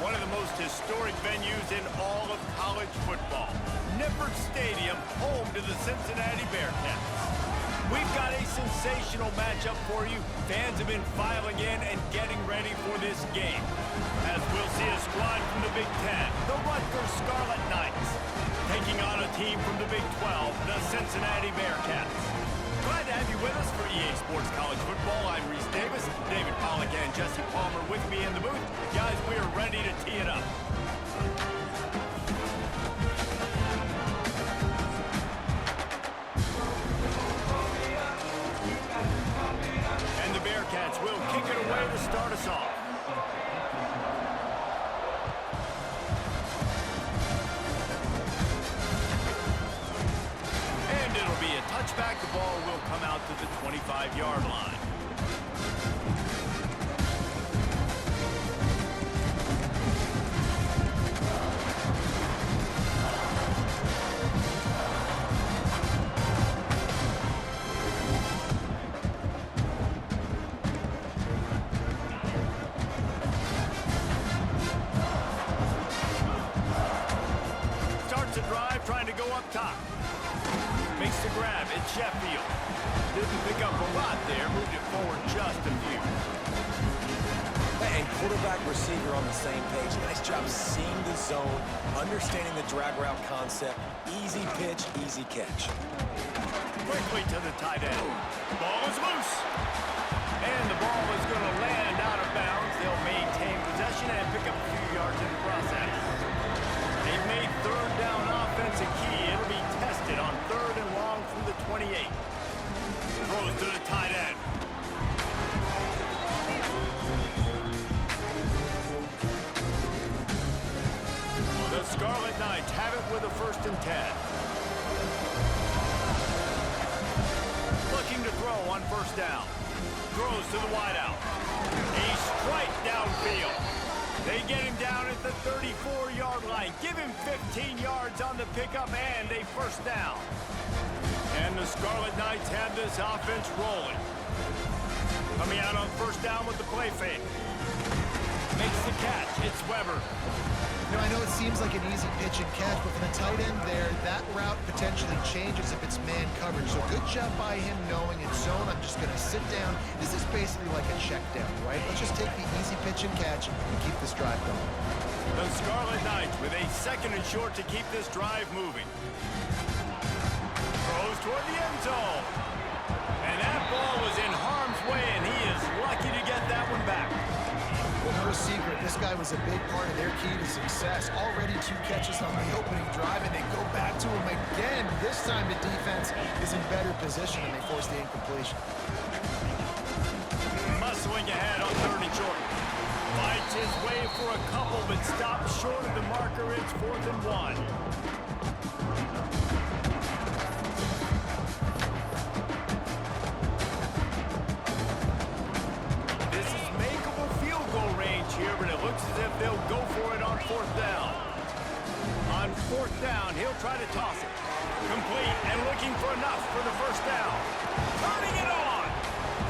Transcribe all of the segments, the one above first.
one of the most historic venues in all of college football. Nippert Stadium, home to the Cincinnati Bearcats. We've got a sensational matchup for you. Fans have been filing in and getting ready for this game. As we'll see a squad from the Big Ten, the Rutgers Scarlet Knights, taking on a team from the Big 12, the Cincinnati Bearcats. Glad to have you with us for EA Sports College Football. I'm Reese Davis, David Pollack and Jesse Palmer with me in the booth. Guys, we are ready to tee it up. And the Bearcats will kick it away to start us off. And it'll be a touchback. The ball will come out to the 25-yard line. Starts a drive trying to go up top. Makes the grab. It's Sheffield. Didn't pick up a lot there. Moved it forward just a few. And quarterback receiver on the same page. Nice job seeing the zone, understanding the drag route concept. Easy pitch, easy catch. Quickly to the tight end. Ball is loose. And the ball is going to land out of bounds. They'll maintain possession and pick up a few yards in the process. They've made third down offense a key. It'll be tested on third and long from the 28. Throws to the tight end. The Scarlet Knights have it with a 1st and 10. Looking to throw on 1st down. Throws to the wideout. A strike downfield. They get him down at the 34-yard line. Give him 15 yards on the pickup and a 1st down. And the Scarlet Knights have this offense rolling. Coming out on 1st down with the play fake. Makes the catch. It's Weber. You know, I know it seems like an easy pitch and catch, but for the tight end there, that route potentially changes if it's man coverage. So good job by him knowing it's zone. I'm just going to sit down. This is basically like a check down, right? Let's just take the easy pitch and catch and keep this drive going. The Scarlet Knights with a 2nd and short to keep this drive moving. Throws toward the end zone. And that ball was in harm's way, and he is lucky to get that one back. Well, no secret, this guy was a big part of their key to success. Already 2 catches on the opening drive, and they go back to him again. This time the defense is in better position, and they force the incompletion. Muscling ahead on 3rd and short. Fights his way for a couple, but stops short of the marker. It's 4th and 1. Here, but it looks as if they'll go for it on 4th down. On 4th down, he'll try to toss it. Complete and looking for enough for the 1st down. Turning it on.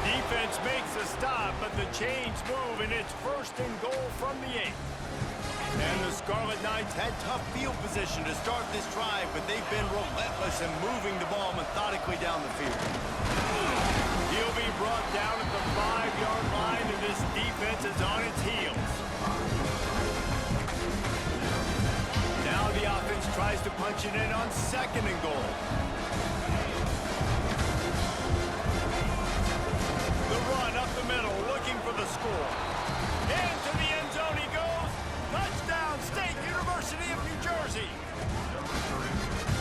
Defense makes a stop, but the chains move, and it's 1st and goal from the 8. And the Scarlet Knights had tough field position to start this drive, but they've been relentless in moving the ball methodically down the field. He'll be brought down at the 5-yard line, and this defense is on its heels. Now the offense tries to punch it in on 2nd and goal. The run up the middle, looking for the score. Into the end zone he goes. Touchdown, State University of New Jersey.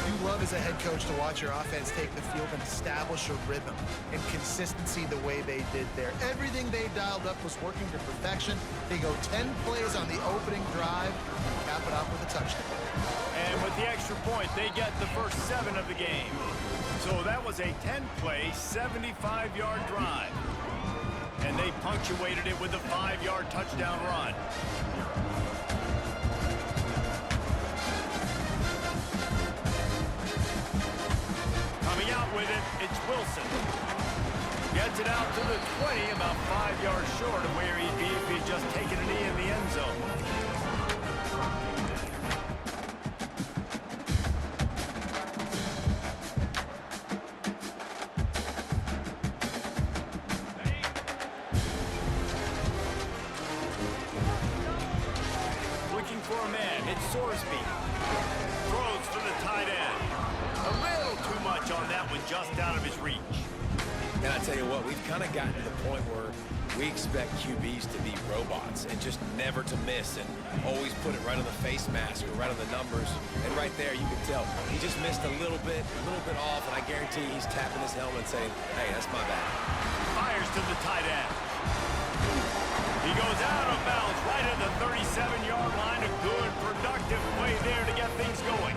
You love as a head coach to watch your offense take the field and establish a rhythm and consistency the way they did there. Everything they dialed up was working to perfection. They go 10 plays on the opening drive and cap it off with a touchdown. And with the extra point, they get the first 7 of the game. So that was a 10-play, 75-yard drive. And they punctuated it with a 5-yard touchdown run. Coming out with it, it's Wilson. Gets it out to the 20, about 5 yards short of where he'd be if he'd just taken a knee in the end zone. It's Sorsby. Throws for the tight end. A little too much on that one, just out of his reach. And I tell you what, we've kind of gotten to the point where we expect QBs to be robots and just never to miss and always put it right on the face mask or right on the numbers. And right there, you can tell he just missed a little bit off, and I guarantee he's tapping his helmet saying, hey, that's my bad. Fires to the tight end. He goes out of bounds right at the 37-yard line. A good, productive play there to get things going.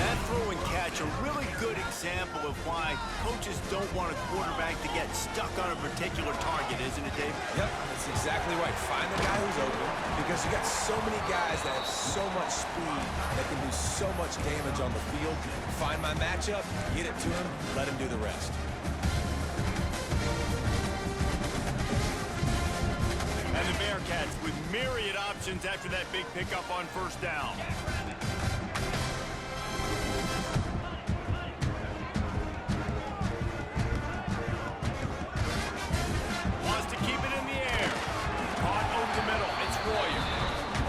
That throw and catch, a really good example of why coaches don't want a quarterback to get stuck on a particular target, isn't it, Dave? Yep, that's exactly right. Find the guy who's open, because you got so many guys that have so much speed that can do so much damage on the field. Find my matchup, get it to him, let him do the rest. And the Bearcats with myriad options after that big pickup on first down. Wants to keep it in the air. Caught over the middle. It's Royer.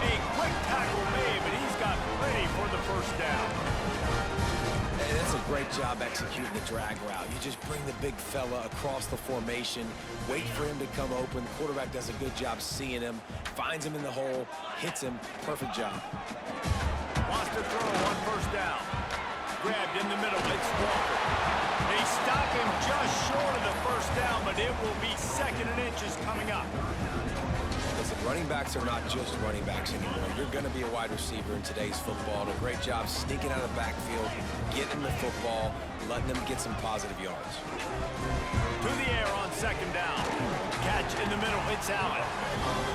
A quick tackle made, but he's got plenty for the first down. Hey, that's a great job executing the drag route. You just bring the big fella across the formation, wait for him to come open. The quarterback does a good job seeing him, finds him in the hole, hits him. Perfect job. Wants to throw on first down. Grabbed in the middle. It's Walker. They stop him just short of the first down, but it will be second and inches coming up. Listen, running backs are not just running backs anymore. You're going to be a wide receiver in today's football. And a great job sneaking out of the backfield, getting the football, letting them get some positive yards. To the air on second down. Catch in the middle. It's Allen.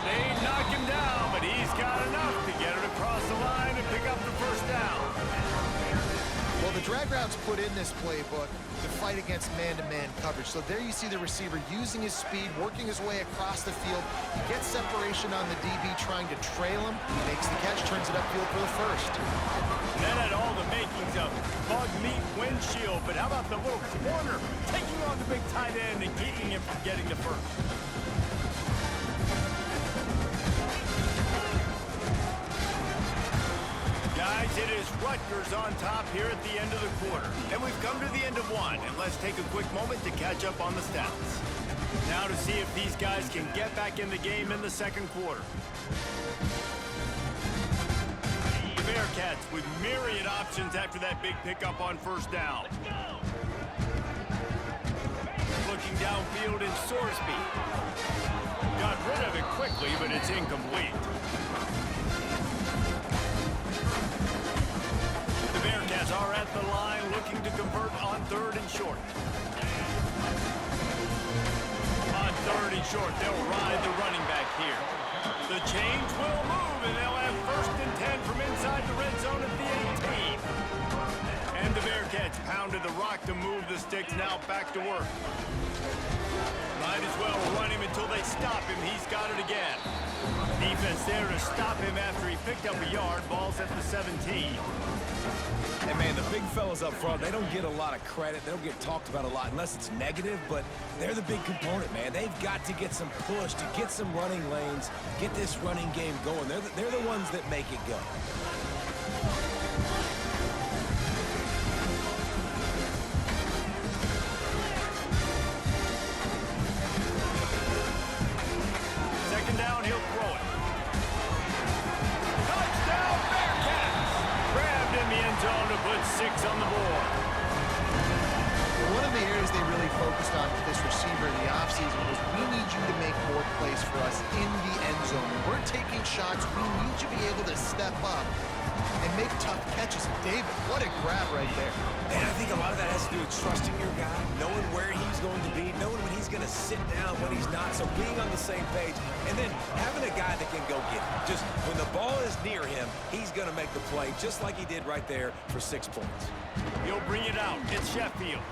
They knock him down, but he's got enough to get it across the line and pick up the first down. Well, the drag route's put in this playbook to fight against man-to-man coverage. So there you see the receiver using his speed, working his way across the field. He gets separation on the DB trying to trail him. He makes the catch, turns it upfield for the first. That had all the makings of bug meat windshield, but how about the little corner taking on the big tight end and keeping him from getting the first? Guys, it is Rutgers on top here at the end of the quarter. And we've come to the end of one, and let's take a quick moment to catch up on the stats. Now to see if these guys can get back in the game in the second quarter. The Bearcats with myriad options after that big pickup on first down. Looking downfield in Sorsby. Got rid of it quickly, but it's incomplete. The Bearcats are at the line looking to convert on third and short. On third and short, they'll ride the running back here. The chains will move, and they'll have first and 10 from inside the red zone at the 18. And the Bearcats pounded the rock to move the sticks, now back to work. Might as well run him until they stop him. He's got it again. Defense there to stop him after he picked up a yard. Ball's at the 17. And man, the big fellas up front, they don't get a lot of credit. They don't get talked about a lot unless it's negative, but they're the big component, man. They've got to get some push, to get some running lanes, get this running game going. They're the ones that make it go. Second down, he'll throw it. Touchdown, Bearcats! Grabbed in the end zone to put 6 on the board. One of the areas they really focused on for this receiver in the offseason was we need you to make more plays for us in the end zone. When we're taking shots, we need you to be able to step up and make tough catches. David, what a grab right there. And I think a lot of that has to do with trusting your guy, knowing where he's going to be, knowing when he's going to sit down, when he's not. So being on the same page, and then having a guy that can go get it. Just when the ball is near him, he's going to make the play, just like he did right there for 6 points. He'll bring it out. It's Sheffield.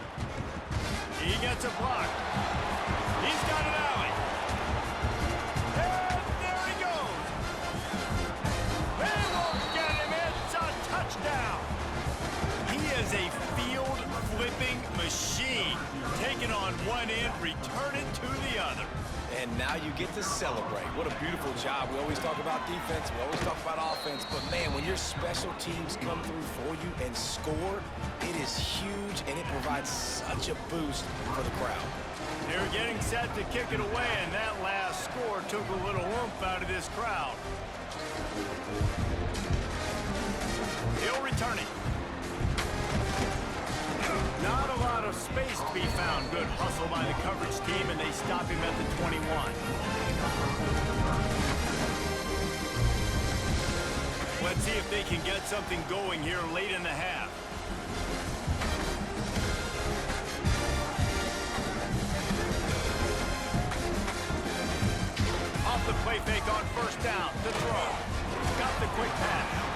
He gets a block. He's got an alley. And there he goes. They won't get him. It's a touchdown. He is a field-flipping machine. machine. Taking on one end, returning to the other. And now you get to celebrate. What a beautiful job. We always talk about defense. We always talk about offense. But, man, when your special teams come through for you and score, it is huge, and it provides such a boost for the crowd. They're getting set to kick it away, and that last score took a little oomph out of this crowd. Hill returning. Not a lot of space to be found. Good hustle by the coverage team, and they stop him at the 21. Let's see if they can get something going here late in the half. Off the play fake on first down. The throw. Got the quick pass.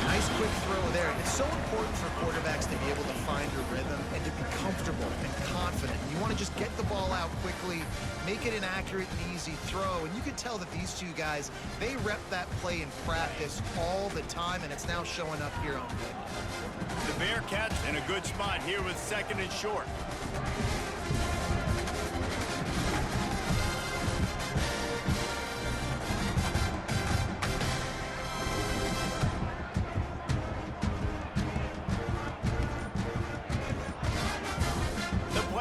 Nice quick throw there. And it's so important for quarterbacks to be able to find your rhythm and to be comfortable and confident. You want to just get the ball out quickly, make it an accurate and easy throw. And you can tell that these two guys, they rep that play in practice all the time, and it's now showing up here on video. The Bearcats in a good spot here with second and short.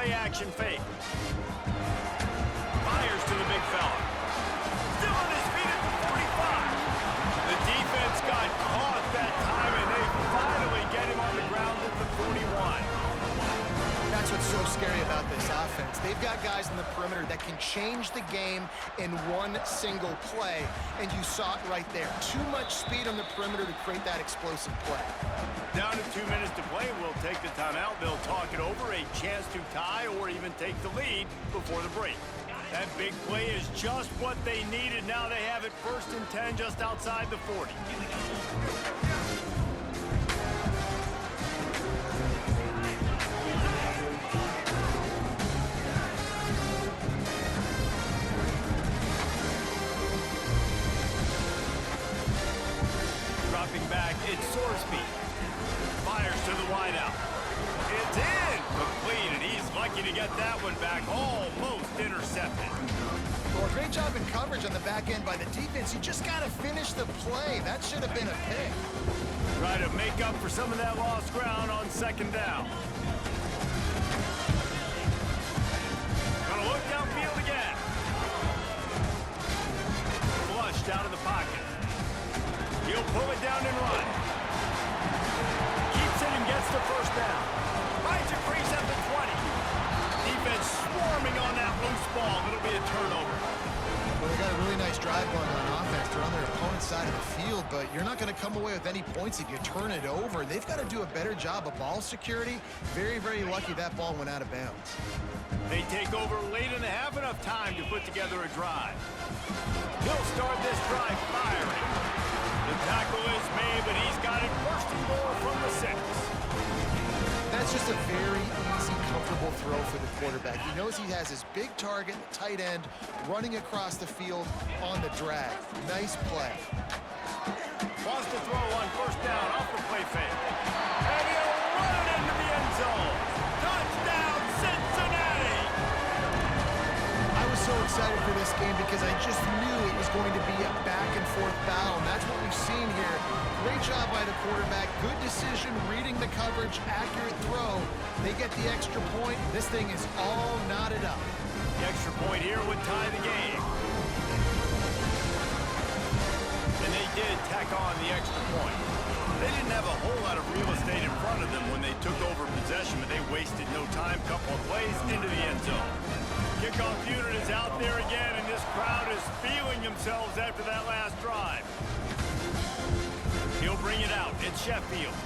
Action fake. Fires to the big fella. Still on his feet at the 45. The defense got caught that time, and they finally get him on the ground at the 41. That's what's so scary about this offense. They've got guys in the perimeter that can change the game in one single play, and you saw it right there. Too much speed on the perimeter to create that explosive play. Down to 2 minutes to play. We'll take the timeout. They'll talk it over. A chance to tie or even take the lead before the break. That big play is just what they needed. Now they have it 1st and 10 just outside the 40. Dropping back, it's Sorsby. Fires to the wideout. It's in! Complete, and he's lucky to get that one back. Almost intercepted. Well, great job in coverage on the back end by the defense. You just got to finish the play. That should have been a pick. Try to make up for some of that lost ground on second down. Gonna look downfield again. Flushed out of the pocket. He'll pull it down and run. Keeps it and gets the first down. Finds a crease at the 20. Defense swarming on that loose ball. It'll be a turnover. Well, they got a really nice drive going on offense. They're on their opponent's side of the field, but you're not going to come away with any points if you turn it over. They've got to do a better job of ball security. Very, very lucky that ball went out of bounds. They take over late in the half, enough time to put together a drive. He'll start this drive firing. The tackle is made, but he's got it 1st and goal from the 6. That's just a very easy, comfortable throw for the quarterback. He knows he has his big target, the tight end, running across the field on the drag. Nice play. Wants to throw on 1st down off the play fake. And he'll run it into the end zone. Touchdown, Cincinnati! I was so excited for this game because I just knew it was going to be a back-and-forth battle, and that's what we've seen here. Great job by the quarterback. Good decision, reading the coverage, accurate throw. They get the extra point. This thing is all knotted up. The extra point here would tie the game. And they did tack on the extra point. They didn't have a whole lot of real estate in front of them when they took over possession, but they wasted no time. Couple of plays into the end zone. Kickoff unit is out there again, and this crowd is feeling themselves after that last drive. He'll bring it out. It's Sheffield.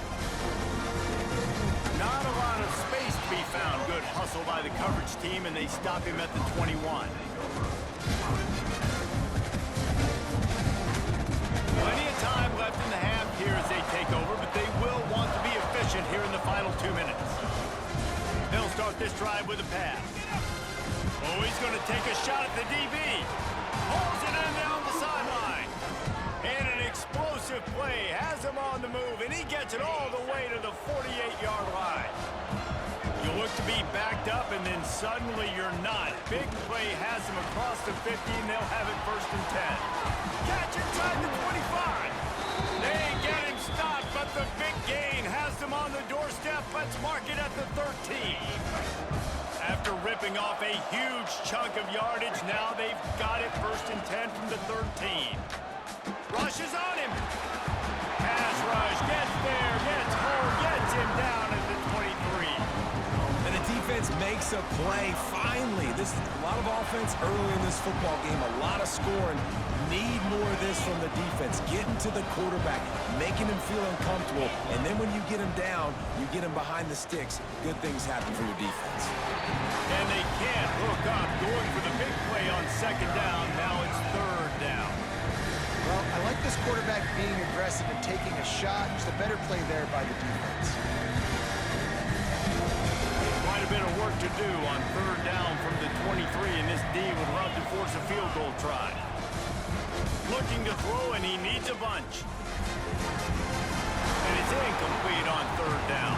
Not a lot of space to be found. Good hustle by the coverage team, and they stop him at the 21. Plenty of time left in the half here as they take over, but they will want to be efficient here in the final 2 minutes. They'll start this drive with a pass. Oh, he's going to take a shot at the DB. Pulls it in down the sideline. And an explosive play has him on the move, and he gets it all the way to the 48-yard line. You look to be be backed up, and then suddenly you're not. Big play has them across the 50, and they'll have it 1st and 10. Catch inside the 25. They get him stopped, but the big gain has them on the doorstep. Let's mark it at the 13. After ripping off a huge chunk of yardage, now they've got it 1st and 10 from the 13. Rushes on him. Pass rush, gets there, gets home, gets him down at the 23. And the defense makes a play. Finally, this is a lot of offense early in this football game, a lot of scoring. Need more of this from the defense. Getting to the quarterback, making him feel uncomfortable, and then when you get him down, you get him behind the sticks. Good things happen for your defense. And they can't hook up, going for the big play on 2nd down. Now it's 3rd down. Well, I like this quarterback being aggressive and taking a shot. Just a better play there by the defense. Quite a bit of work to do on 3rd down from the 23, and this D would love to force a field goal try. Looking to throw, and he needs a bunch. And it's incomplete on 3rd down.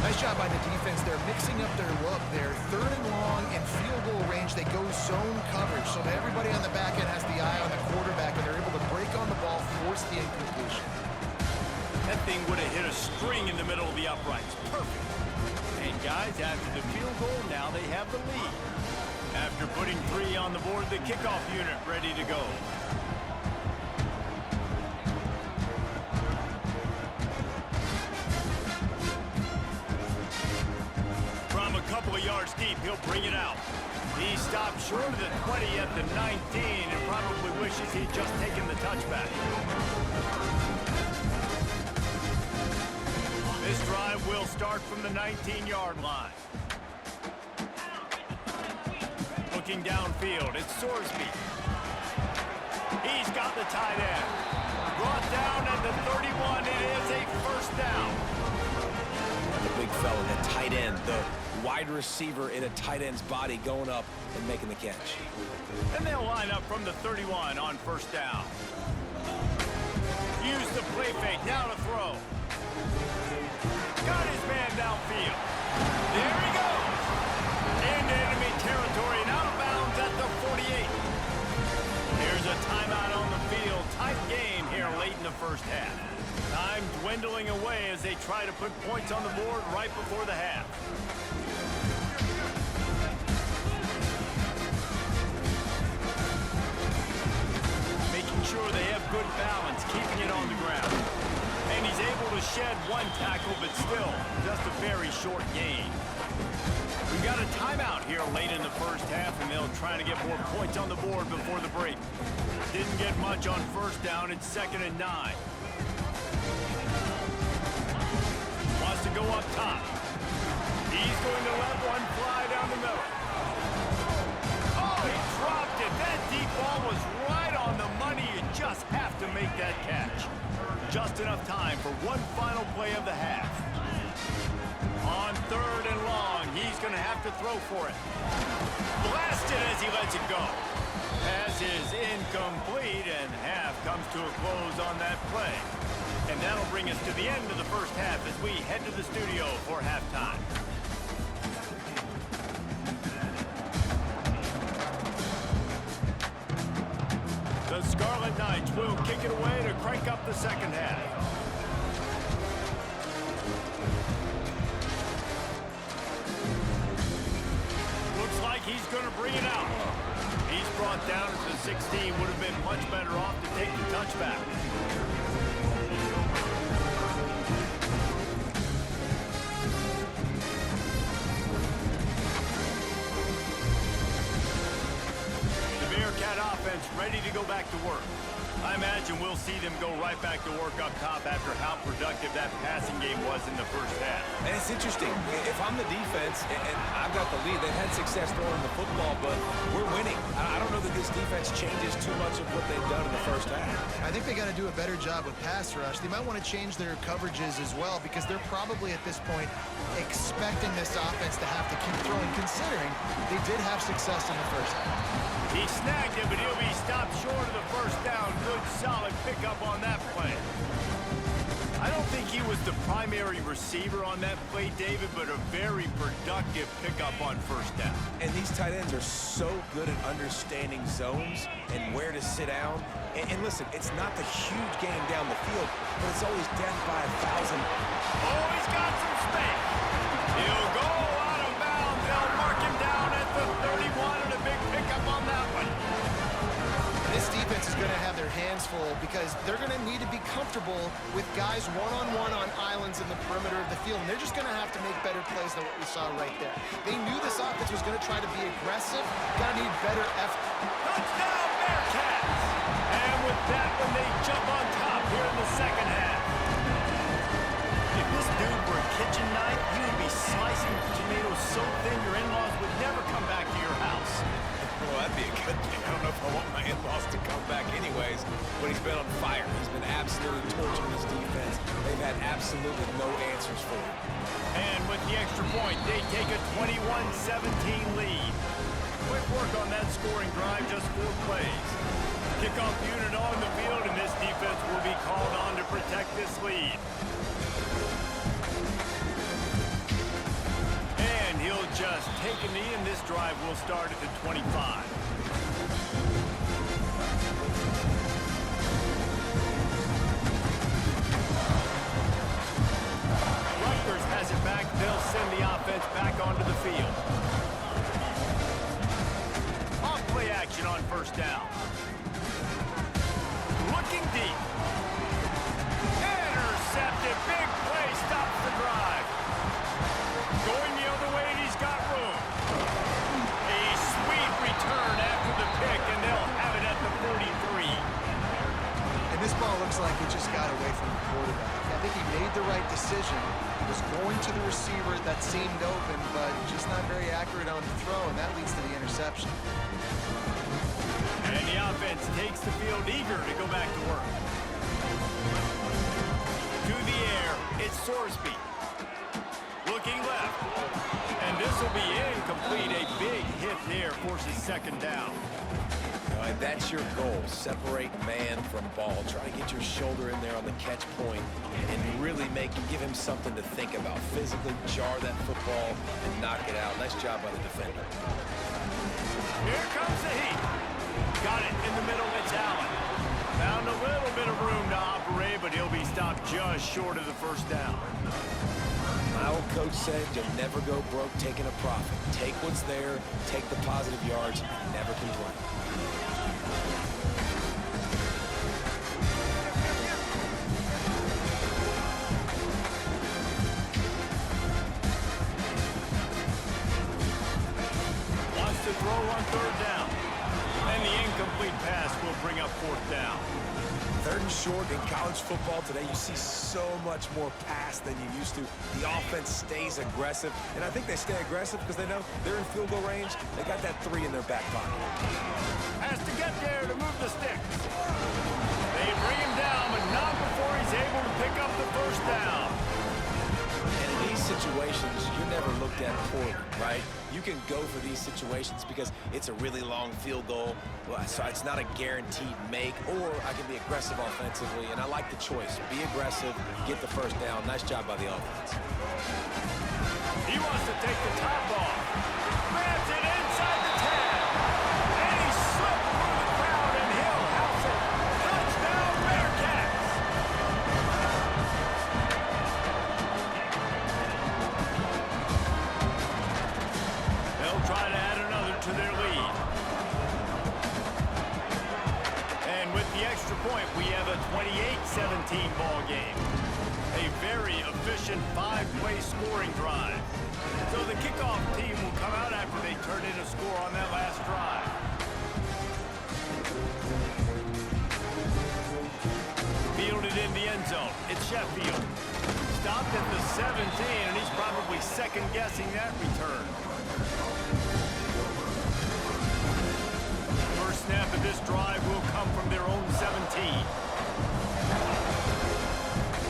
Nice job by the defense. They're mixing up their look. They're 3rd and long and field goal range. They go zone coverage, so everybody on the back end has the eye on the quarterback, and they're able to break on the ball, force the incompletion. That thing would have hit a string in the middle of the uprights. Perfect. And guys, after the field goal, now they have the lead. After putting 3 on the board, the kickoff unit ready to go. From a couple of yards deep, he'll bring it out. He stopped short of the 20 at the 19 and probably wishes he'd just taken the touchback. This drive will start from the 19-yard line. Looking downfield, it's Sorsby. He's got the tight end. Brought down at the 31, it is a 1st down. The big fella, the tight end, the wide receiver in a tight end's body going up and making the catch. And they'll line up from the 31 on 1st down. Use the play fake, now to throw. Got his man downfield. There he goes. Into enemy territory and out of bounds at the 48. Here's a timeout on the field. Tight game here late in the 1st half. Time dwindling away as they try to put points on the board right before the half. Making sure they have good balance, keeping it on the ground. And he's able to shed 1 tackle, but still just a very short gain. We've got a timeout here late in the 1st half, and they'll try to get more points on the board before the break. Didn't get much on 1st down. It's 2nd and 9. Wants to go up top. He's going to let one fly down the middle. Oh, he dropped it. That deep ball was right on the money. You just have to make that catch. Just enough time for one final play of the half. On 3rd and long, he's going to have to throw for it. Blasted as he lets it go. Pass is incomplete, and half comes to a close on that play. And that'll bring us to the end of the 1st half as we head to the studio for halftime. The Scarlet Knights will kick it away to crank up the 2nd half. Looks like he's going to bring it out. He's brought down at the 16. Would have been much better off to take the touchback. Offense ready to go back to work. I imagine we'll see them go right back to work up top after how productive that passing game was in the 1st half. And it's interesting. If I'm the defense and I've got the lead, they've had success throwing the football, but we're winning. I don't know that this defense changes too much of what they've done in the 1st half. I think they got to do a better job with pass rush. They might want to change their coverages as well, because they're probably at this point expecting this offense to have to keep throwing, considering they did have success in the 1st half. He snagged it, but he'll be stopped short of the 1st down. Good, solid pickup on that play. I don't think he was the primary receiver on that play, David, but a very productive pickup on first down. And these tight ends are so good at understanding zones and where to sit down. And listen, it's not the huge game down the field, but it's always death by 1,000. Oh, he's got some space. He'll go out of bounds. They'll mark him down at the 31, and a big pickup on that one. This defense is going to have their hands full because they're going to need to be comfortable with guys one-on-one on islands in the perimeter of the field, and they're just going to have to make better plays than what we saw right there. They knew this offense was going to try to be aggressive. Got to need better effort. Touchdown, Bearcats! And with that one, they jump on top here in the second half. If this dude were a kitchen knife, he would be slicing tomatoes so thin your in-laws would never come back to your house. Well, that'd be a good thing. I don't know if I want my in-laws to come back anyways, but he's been on fire. He's been absolutely torching this defense. They've had absolutely no answers for him. And with the extra point, they take a 21-17 lead. Quick work on that scoring drive, just 4 plays. Kickoff unit on the field, and this defense will be called on to protect this lead. And he'll just take a knee, and this drive will start at the 25. Rutgers has it back. They'll send the offense back onto the field. Off play action on first down. Looking deep. Intercepted. Big play. Stops the drive. Going the other way, and he's got room. A sweet return after the pick, and they'll have it at the 43. And this ball looks like it just got away from the quarterback. I think he made the right decision. He was going to the receiver that seemed open, but just not very accurate on the throw, and that leads to the interception. And the offense takes the field, eager to go back to work. To the air, it's Sorsby. Looking left. And this will be incomplete. A big hit there forces second down. All right, that's your goal. Separate man from ball. Try to get your shoulder in there on the catch point and really give him something to think about. Physically jar that football and knock it out. Nice job by the defender. Here comes the heat. Got it in the middle. It's Allen. Found a little bit of room to operate, but he'll be stopped just short of the first down. My old coach said you'll never go broke taking a profit. Take what's there, take the positive yards, and never complain. Wants to throw on third down. And the incomplete pass will bring up fourth down. Third and short in college football today, you see so much more pass than you used to. The offense stays aggressive, and I think they stay aggressive because they know they're in field goal range. They got that 3 in their back pocket. Has to get there to move the sticks. They bring him down, but not before he's able to pick up the first down. And in these situations, you're never looked at poorly, right? You can go for these situations because it's a really long field goal, so it's not a guaranteed make, or I can be aggressive offensively, and I like the choice. Be aggressive, get the first down. Nice job by the offense. He wants to take the top off. Grabs it inside the 10. And he slipped through the crowd, and he'll house it. Touchdown, Bearcats! They'll try to add another to their lead. And with the extra point, we have a 28-17 ball game. A very efficient 5-play scoring drive. So the kickoff team will come out after they turn in a score on that last drive. Fielded in the end zone. It's Sheffield. Stopped at the 17, and he's probably second-guessing that return. First snap of this drive will come from their own 17.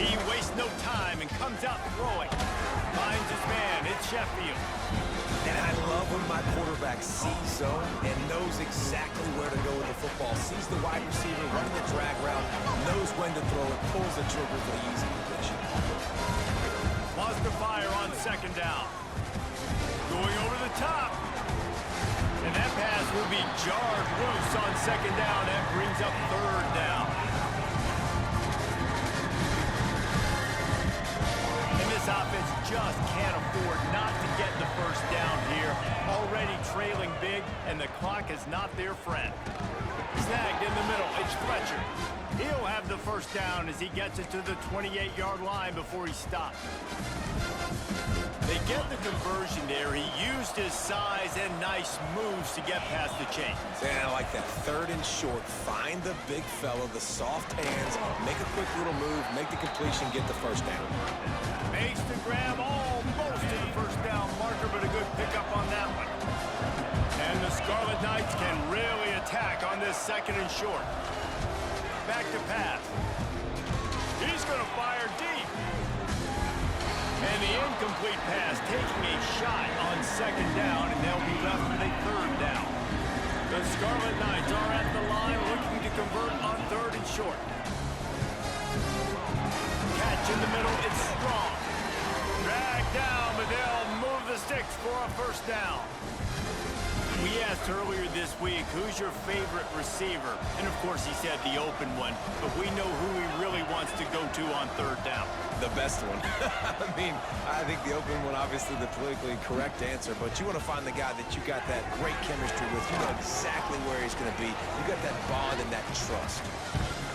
He wastes no time and comes out throwing. Finds his man. It's Sheffield. And I love when my quarterback sees zone and knows exactly where to go with the football. Sees the wide receiver running the drag route, knows when to throw it, pulls the trigger for the easy completion. to fire on second down. Going over the top. And that pass will be jarred loose on second down. That brings up third down. And this offense just can't afford not to get the first down here. Already trailing big, and the clock is not their friend. Snagged in the middle, it's Fletcher. He'll have the first down as he gets it to the 28-yard line before he stops. They get the conversion there. He used his size and nice moves to get past the chains. And I like that. Third and short. Find the big fella, the soft hands, make a quick little move, make the completion, get the first down. Makes the grab almost to the first down marker, but a good pickup on that one. And the Scarlet Knights can really attack on this second and short. Back to pass. He's going to fire deep. And the incomplete pass taking a shot on second down, and they'll be left with a third down. The Scarlet Knights are at the line looking to convert on third and short. Catch in the middle, it's strong. Drag down, but they'll move the sticks for a first down. We asked earlier this week, who's your favorite receiver? And of course he said the open one, but we know who he really wants to go to on third down. The best one. I mean, I think the open one, obviously the politically correct answer, but you want to find the guy that you got that great chemistry with. You know exactly where he's going to be. You got that bond and that trust.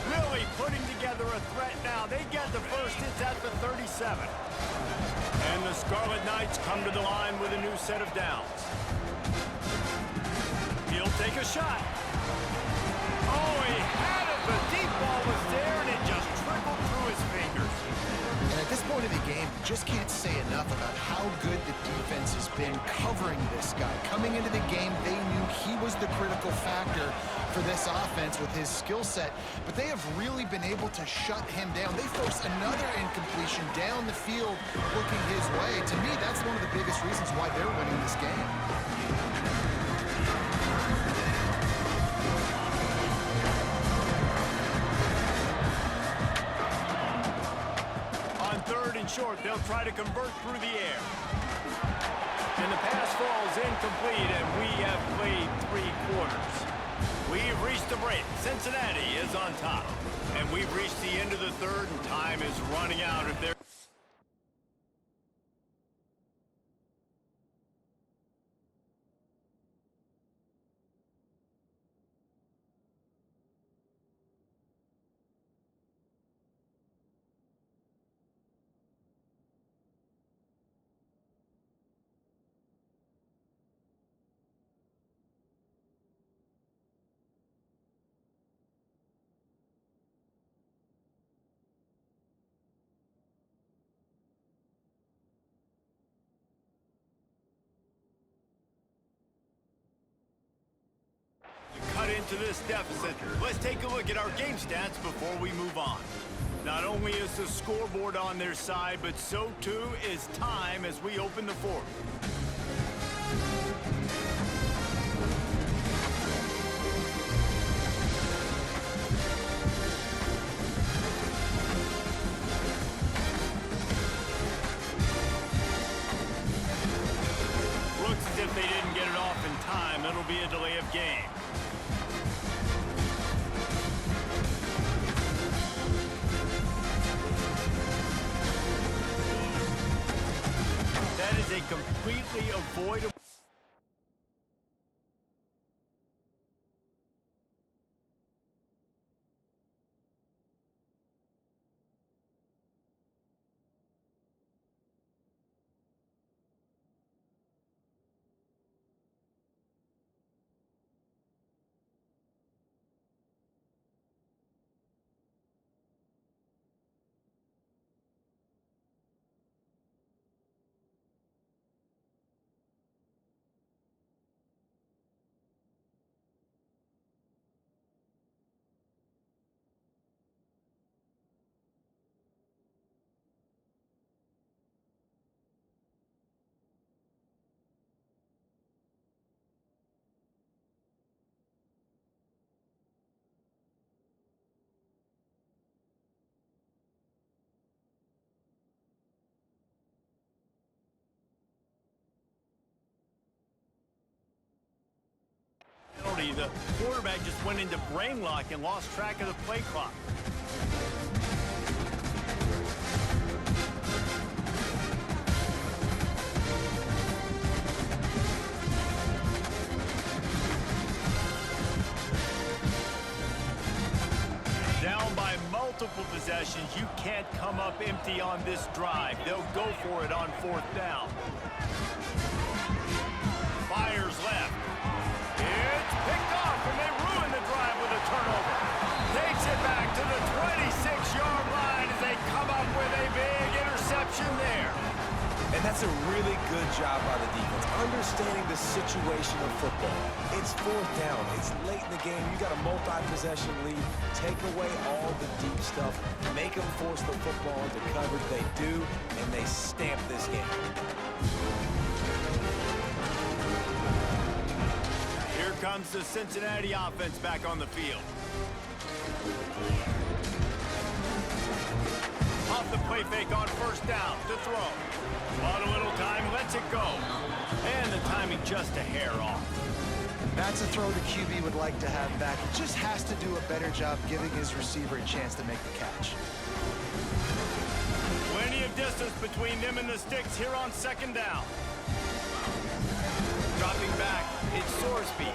Really putting together a threat now. They get the first. It's at the 37. And the Scarlet Knights come to the line with a new set of downs. He'll take a shot. Oh, he had it. The deep ball was there, and it just trickled through his fingers. And at this point of the game, you just can't say enough about how good the defense has been covering this guy. Coming into the game, they knew he was the critical factor for this offense with his skill set, but they have really been able to shut him down. They forced another incompletion down the field looking his way. To me, that's one of the biggest reasons why they're winning this game. Short, they'll try to convert through the air. And the pass falls incomplete, and we have played 3 quarters. We've reached the break. Cincinnati is on top. And we've reached the end of the third, and time is running out if they're... into this deficit. Let's take a look at our game stats before we move on. Not only is the scoreboard on their side, but so too is time as we open the fourth. Looks as if they didn't get it off in time. It'll be a delay of game. That is a completely avoidable... The quarterback just went into brain lock and lost track of the play clock. Down by multiple possessions, you can't come up empty on this drive. They'll go for it on 4th down. Fires left. It's picked off, and they ruin the drive with a turnover. Takes it back to the 26-yard line as they come up with a big interception there. And that's a really good job by the defense, understanding the situation of football. It's 4th down. It's late in the game. You got a multi-possession lead. Take away all the deep stuff. Make them force the football into coverage. They do, and they stamp this game. Here comes the Cincinnati offense back on the field. Off the play fake on 1st down to throw. Bought a little time, lets it go. And the timing just a hair off. That's a throw the QB would like to have back. He just has to do a better job giving his receiver a chance to make the catch. Plenty of distance between them and the sticks here on 2nd down. Dropping back, it's Sorsby.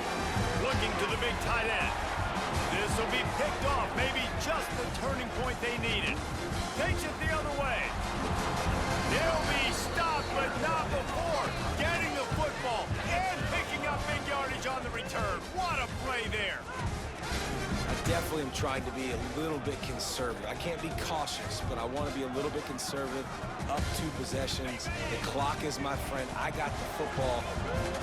Looking to the big tight end. This will be picked off, maybe just the turning point they needed. Takes it the other way. They'll be stopped, but not before getting the football and picking up big yardage on the return. What a play there. I definitely am trying to be a little bit conservative. I can't be cautious, but I want to be a little bit conservative. Up 2 possessions. The clock is my friend. I got the football.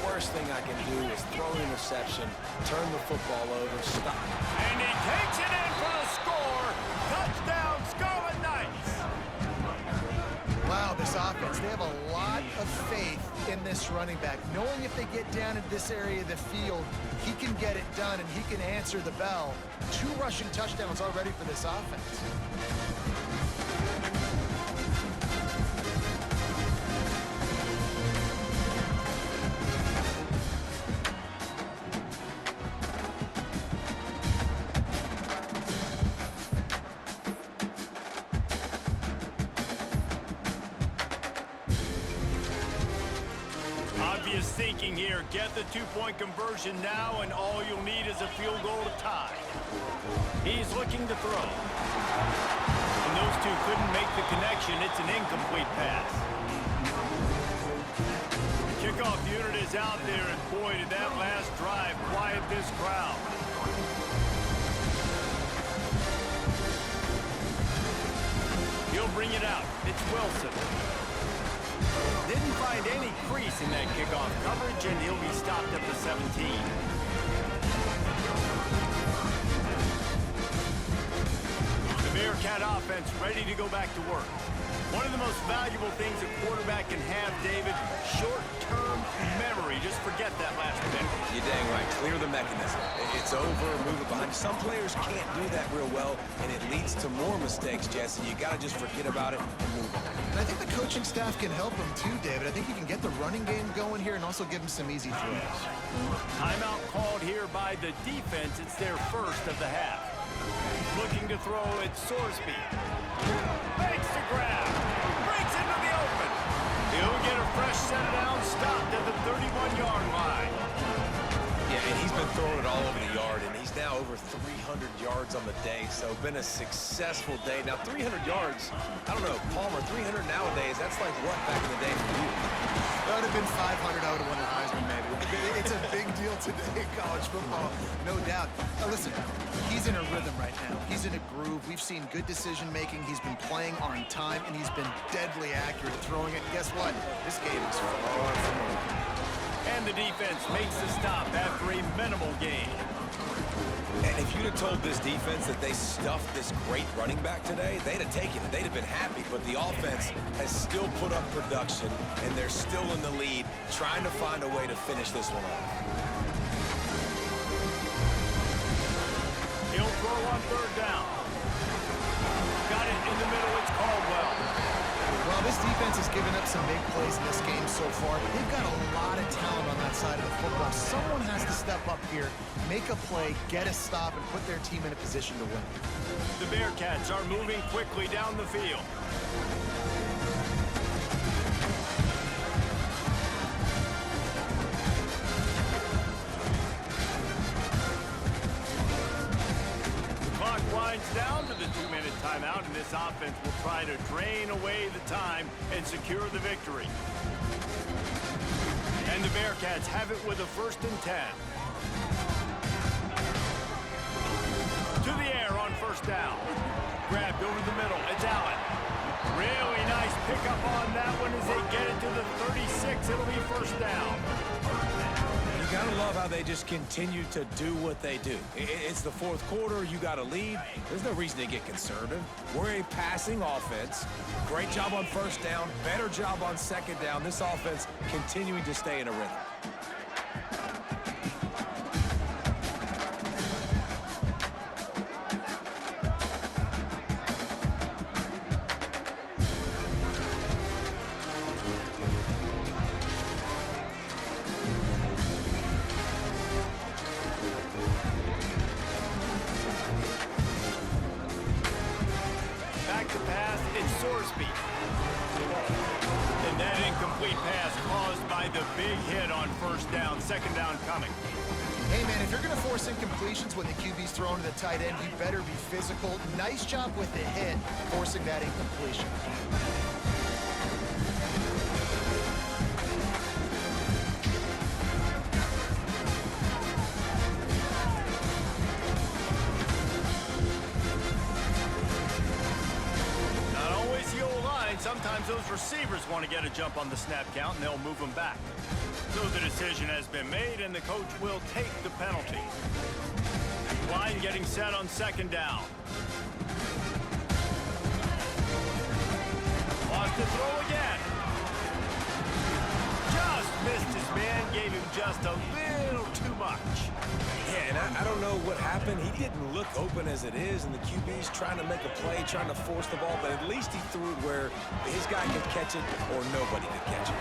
Worst thing I can do is throw an interception, turn the football over, stop. And he takes it in for the score. Touchdown, Scarlet Knights. Wow, this offense, they have a lot of faith in this running back, knowing if they get down into this area of the field, he can get it done and he can answer the bell. 2 rushing touchdowns already for this offense. Obvious thinking here. Get the 2-point conversion now, and all you'll need is a field goal to tie. He's looking to throw. And those two couldn't make the connection. It's an incomplete pass. The kickoff unit is out there, and boy, did that last drive quiet this crowd. He'll bring it out. It's Wilson. Didn't find any crease in that kickoff coverage, and he'll be stopped at the 17. The Bearcat offense ready to go back to work. One of the most valuable things a quarterback can have, David, short-term memory. Just forget that last pick. You're dang right. Clear the mechanism. It's over, move it behind. Some players can't do that real well, and it leads to more mistakes, Jesse. You got to just forget about it and move on. And I think the coaching staff can help him too, David. I think you can get the running game going here and also give him some easy throws. Timeout called here by the defense. It's their first of the half. Looking to throw, it's Sorsby. Makes the grab. Breaks into the open. He'll get a fresh set down, stopped at the 31-yard line. Yeah, and he's been throwing it all over the yard, and he's now over 300 yards on the day, so been a successful day. Now, 300 yards, I don't know, Palmer, 300 nowadays, that's like what back in the day for you? That would have been 500, I would have won the Heisman, maybe. It's a big deal today in college football, no doubt. Now, listen, he's in a rhythm right now. He's in a groove. We've seen good decision-making. He's been playing on time, and he's been deadly accurate at throwing it. And guess what? This game is far from over. And the defense makes the stop after a minimal gain. And if you'd have told this defense that they stuffed this great running back today, they'd have taken it. They'd have been happy. But the offense has still put up production, and they're still in the lead, trying to find a way to finish this one off. He'll throw on 3rd down. Got it in the middle. It's Caldwell. Well, this This defense has given up some big plays in this game so far, but they've got a lot of talent on that side of the football. Someone has to step up here, make a play, get a stop, and put their team in a position to win. The Bearcats are moving quickly down the field. Winds down to the 2-minute timeout, and this offense will try to drain away the time and secure the victory. And the Bearcats have it with a 1st and 10. To the air on 1st down. Grabbed over the middle. It's Allen. Really nice pickup on that one as they get it to the 36. It'll be 1st down. You gotta love how they just continue to do what they do. It's the 4th quarter, you got a lead. There's no reason to get conservative. We're a passing offense. Great job on 1st down, better job on 2nd down. This offense continuing to stay in a rhythm. And that incomplete pass caused by the big hit on 1st down, 2nd down coming. Hey, man, if you're going to force incompletions when the QB's thrown to the tight end, you better be physical. Nice job with the hit, forcing that incompletion. Sometimes those receivers want to get a jump on the snap count, and they'll move them back. So the decision has been made, and the coach will take the penalty. Line getting set on 2nd down. Wants to throw again. Just missed his man, gave him just a little too much. Yeah, and I don't know what happened. He didn't look open as it is, and the QB's trying to make a play, trying to force the ball, but at least he threw it where his guy could catch it or nobody could catch it.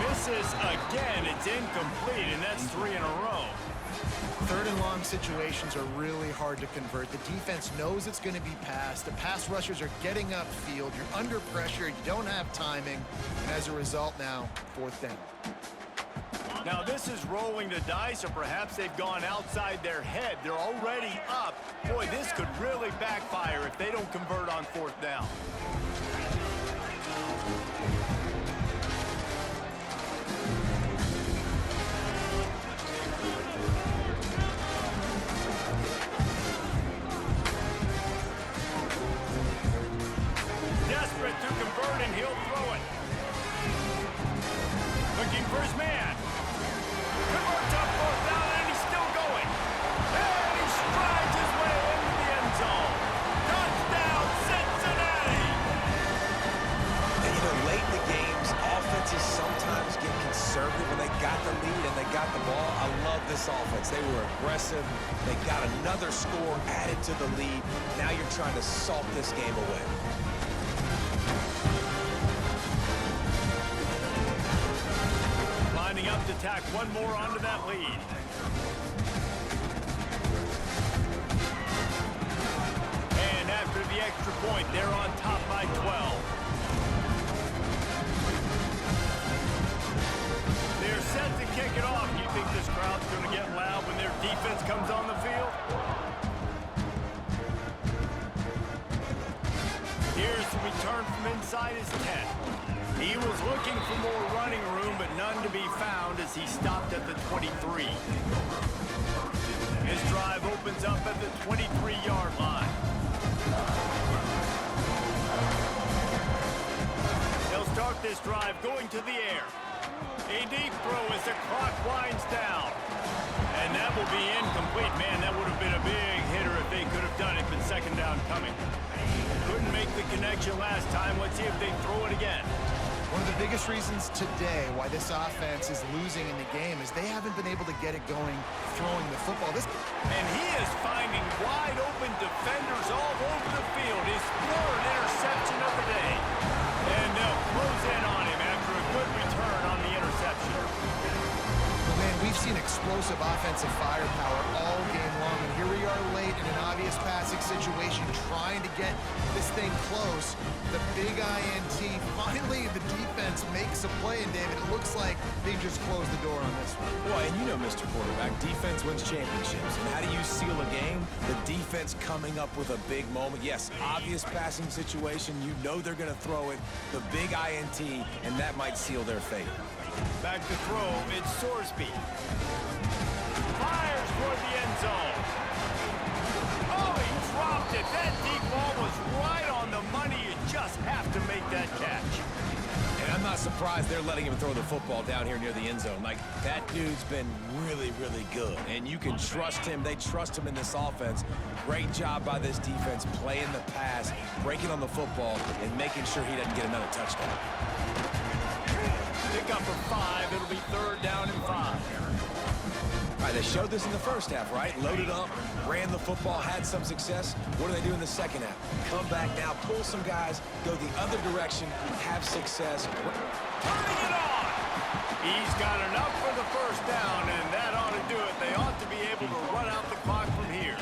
Misses again. It's incomplete, and that's 3 in a row. 3rd and long situations are really hard to convert. The defense knows it's going to be passed. The pass rushers are getting upfield. You're under pressure. You don't have timing. And as a result now, 4th down. Now this is rolling the dice, or perhaps they've gone outside their head. They're already up. Boy, this could really backfire if they don't convert on 4th down. Desperate to convert, and he'll throw it. Looking for his man. Converts on 4th down, and he's still going. And he strides his way into the end zone. Touchdown, Cincinnati! And you know, late in the games, offenses sometimes get conservative when they got the lead and they got the ball. I love this offense. They were aggressive. They got another score added to the lead. Now you're trying to salt this game away. Lining up to tack one more onto that lead. And after the extra point, they're on top by 12. They're set to kick it off. You think this crowd's going to get loud when their defense comes on the field? Here's the return from inside his 10. He was looking for more running room, but none to be found as he stopped at the 23. His drive opens up at the 23-yard line. They'll start this drive going to the air. A deep throw as the clock winds down. And that will be incomplete. Man, that would have been a big hitter if they could have done it, but 2nd down coming. Couldn't make the connection last time. Let's see if they throw it again. One of the biggest reasons today why this offense is losing in the game is they haven't been able to get it going throwing the football. And he is finding wide open defenders all over the field. His 3rd interception of the day. And they'll explosive offensive firepower all game long. And here we are late in an obvious passing situation, trying to get this thing close. The big INT, finally the defense makes a play, and David, it looks like they just closed the door on this one. Well, and you know, Mr. Quarterback, defense wins championships. And how do you seal a game? The defense coming up with a big moment. Yes, obvious passing situation. You know they're going to throw it. The big INT, and that might seal their fate. Back to throw, it's Sorsby. Fires toward the end zone. Oh, he dropped it. That deep ball was right on the money. You just have to make that catch. And I'm not surprised they're letting him throw the football down here near the end zone. Like, that dude's been really, really good. And you can trust him. They trust him in this offense. Great job by this defense playing the pass, breaking on the football, and making sure he doesn't get another touchdown. Pick up for 5. It'll be 3rd down and 5. All right, they showed this in the first half, right? Loaded up, ran the football, had some success. What do they do in the second half? Come back now, pull some guys, go the other direction, have success. Turning it on! He's got enough for the 1st down, and that ought to do it. They ought to be able to run out the clock from here.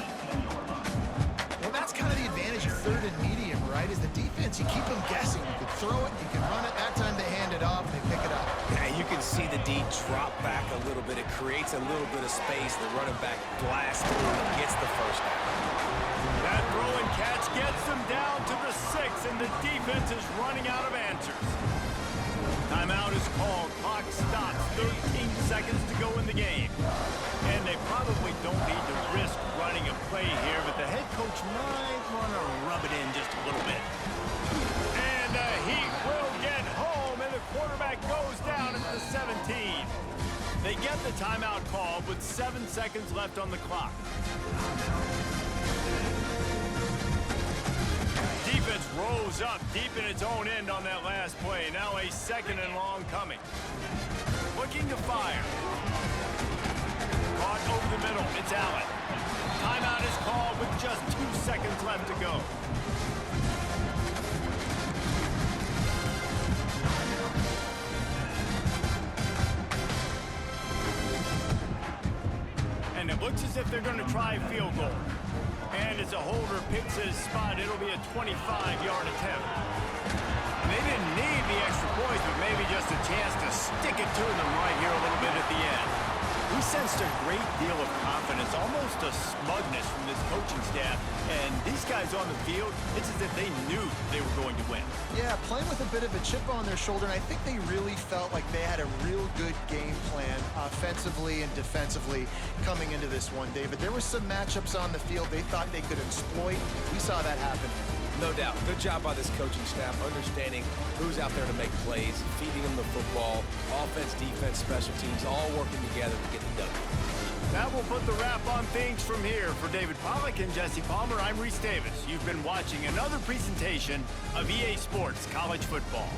Well, that's kind of the advantage of 3rd and medium, right? Is the defense, you keep them guessing. You can throw it, you can run it. That time they hand it off and they pick it up. Yeah, you can see the D drop back a little bit. It creates a little bit of space. The running back blasts through and gets the 1st down. That throw and catch gets them down to the 6, and the defense is running out of answers. Timeout is called. Clock stops. 13 seconds to go in the game. And they probably don't need to risk running a play here, but the head coach might want to rub it in just a little bit. And the Heat will get home, and the quarterback goes down at the 17. They get the timeout called with 7 seconds left on the clock. Defense rolls up deep in its own end on that last play. Now a 2nd and long coming. Looking to fire. Caught over the middle. It's Allen. Timeout is called with just 2 seconds left to go. And it looks as if they're going to try a field goal. And as a holder picks his spot, it'll be a 25-yard attempt. They didn't need the extra points, but maybe just a chance to stick it to them right here a little bit at the end. We sensed a great deal of confidence, almost a smugness from this coaching staff. And these guys on the field, it's as if they knew they were going to win. Yeah, playing with a bit of a chip on their shoulder, and I think they really felt like they had a real good game plan offensively and defensively coming into this one, David. There were some matchups on the field they thought they could exploit. We saw that happen. No doubt. Good job by this coaching staff, understanding who's out there to make plays, feeding them the football, offense, defense, special teams, all working together to get the W. That will put the wrap on things from here. For David Pollack and Jesse Palmer, I'm Reese Davis. You've been watching another presentation of EA Sports College Football.